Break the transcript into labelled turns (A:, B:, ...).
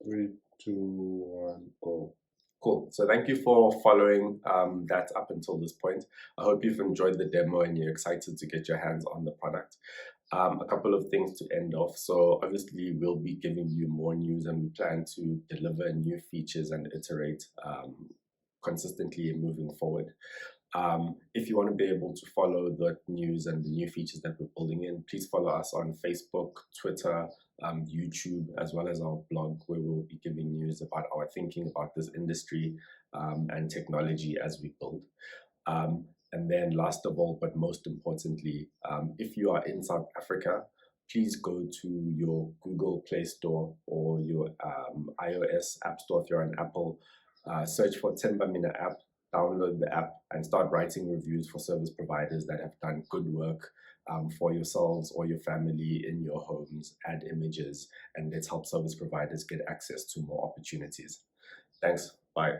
A: 3, 2, 1, go.
B: Cool. So thank you for following that up until this point. I hope you've enjoyed the demo and you're excited to get your hands on the product. A couple of things to end off. So obviously we'll be giving you more news, and we plan to deliver new features and iterate consistently moving forward. If you want to be able to follow the news and the new features that we're building in, please follow us on Facebook, Twitter, YouTube, as well as our blog, where we'll be giving news about our thinking about this industry and technology as we build. And then last of all, but most importantly, if you are in South Africa, please go to your Google Play Store or your iOS App Store if you're on Apple. Search for Themba Mina app, download the app, and start writing reviews for service providers that have done good work for yourselves or your family in your homes. Add images, and let's help service providers get access to more opportunities. Thanks. Bye.